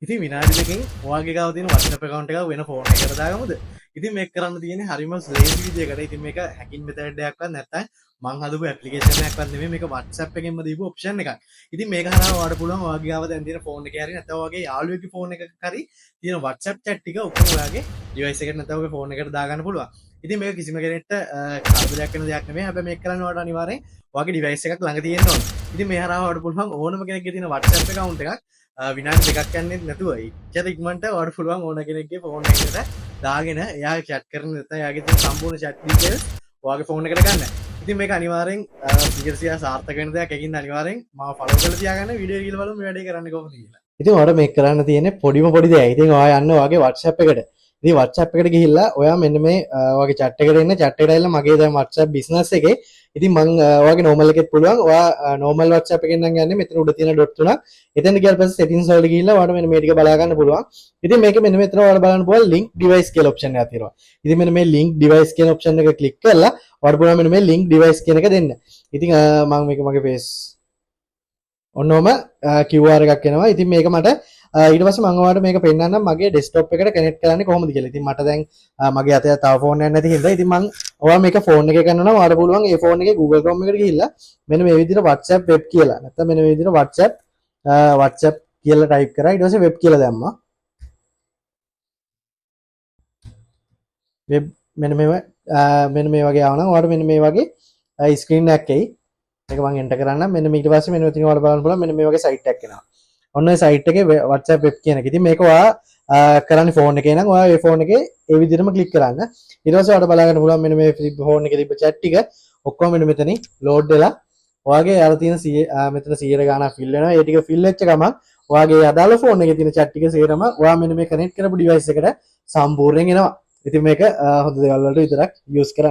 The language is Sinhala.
ඉතින් විනාඩි දෙකකින් ඔයාගේ ගාව තියෙන WhatsApp account එක වෙන ෆෝන් එකකට දාගමුද? ඉතින් මේක කරන්න තියෙන්නේ හරිම ලේසි විදියකට. ඉතින් මේක හැකින් මෙතඩ් එකක්වත් නැත්නම් මං හදපු ඇප්ලිකේෂන් එකක්වත් නෙමෙයි මේක WhatsApp එකෙන්ම දීපු ඔප්ෂන් එකක්. ඉතින් මේක හරහා ඔයාලට පුළුවන් ඔයාගේ ගාව දැන් තියෙන ෆෝන් එකේ හරි නැත්නම් ඔයාගේ යාළුවෙක්ගේ ෆෝන් එකක හරි තියෙන WhatsApp chat ටික ඔක්කොම ඔයාගේ device එකට නැත්නම් ඔයාගේ ෆෝන් එකට දාගන්න පුළුවන්. ඉතින් මේක කිසිම කෙනෙක්ට කරදරයක් වෙන දෙයක් නෙමෙයි. හැබැයි මේක කරන්න ඔයාලට අනිවාර්යෙන් ඔයාගේ device එකක් ළඟ තියෙන්න ඕන. ඉතින් මේ හරහා ඔයාලට පුළුවන් ඕනම කෙනෙක්ගේ තියෙන WhatsApp account එකක් විනාඩි දෙකක් යන්නේ නැතුව ඉච්චර ඉක්මනට ඔයාලට පුළුවන් ඕන කෙනෙක්ගේ ෆෝන් එකට දාගෙන එයා chat කරන නැත්නම් එයාගේ තියෙන සම්පූර්ණ chat details ඔයාගේ ෆෝන් එකට ගන්න. ඉතින් මේක අනිවාර්යෙන් 100% සාර්ථක වෙන දෙයක්. ඒකින්ද අනිවාර්යෙන් මාව follow කරලා තියාගන්න වීඩියෝ එක බලමු මේ වැඩේ කරන්නේ කොහොමද කියලා. ඉතින් ඔයාලට මේක කරන්න තියෙන්නේ පොඩිම පොඩි දෙයක්. ඉතින් ඔයා යන්න ඔයාගේ WhatsApp එකට. ඉතින් WhatsApp එකට ගිහිල්ලා ඔයා මෙන්න මේ ඔයාගේ chat එකට එන්න chat එකට ඇවිල්ලා මගේ දැන් WhatsApp business එකේ ඉතින් මං ඔයාගේ normal එකෙත් පුළුවන් ඔයා normal WhatsApp එකෙන් නම් යන්නේ මෙතන උඩ තියෙන dot තුනක් එතෙන් ගියාට පස්සේ settings වලට ගිහිල්ලා ඔයාලට මෙන්න මේ ටික බලා ගන්න පුළුවන්. ඉතින් මේක මෙන්න මෙතන ඔයාලා බලන්න පුළුවන් link device කියලා option එකක් තියෙනවා. ඉතින් මෙන්න මේ link device කියන option එක click කරලා ඔයාලට පුළුවන් මෙන්න මේ link device කියන එක දෙන්න. ඉතින් මම මේක මගේ face ඔන්නෝම QR එකක් එනවා. ඉතින් මේක මට ඊට පස්සේ මම ඔයාලට මේක පෙන්නන්නම් මගේ desktop එකට connect කරන්නේ කොහොමද කියලා. ඉතින් මට දැන් මගේ අතේ තව ෆෝන් එකක් නැති හින්දා ඉතින් මම ඔයාලා මේක ෆෝන් එකේ කරනවා ඔයාලට පුළුවන් ඒ ෆෝන් එකේ Google Chrome එකට ගිහිල්ලා මෙන්න මේ විදිහට WhatsApp web කියලා නැත්නම් මෙන්න මේ විදිහට WhatsApp කියලා type කරා ඊට පස්සේ web කියලා දැම්මා. web මෙන්න මේ වගේ ආවනම් ඔයාලට මෙන්න මේ වගේ screen එකක් එයි. මේක මම enter කරන්නම්. මෙන්න ඊට පස්සේ මෙන්න මෙතන ඔයාලට බලන්න පුළුවන් මෙන්න මේ වගේ site එකක් එනවා. ඔන්න ඔය site එකේ WhatsApp web කියන එක. ඉතින් මේක ඔයා කරන්නේ ෆෝන් එකේ නම් ඔයා ඒ ෆෝන් එකේ ඒ විදිහටම ක්ලික් කරන්න. ඊට පස්සේ ඔයාලට බලා ගන්න පුළුවන් මෙන්න මේ ෆෝන් එකේ තිබ්බ chat ටික ඔක්කොම මෙන්න මෙතනින් load වෙලා ඔයාගේ අර තියෙන මෙතන 100 ගාණක් fill වෙනවා. ඒ ටික fill වෙච්ච ගමන් ඔයාගේ අදාළ ෆෝන් එකේ තියෙන chat ටික සේරම ඔයා මෙන්න මේ connect කරපු device එකට සම්පූර්ණයෙන් එනවා. ඉතින් මේක හොඳ දේවල් වලට විතරක් use කරන්න.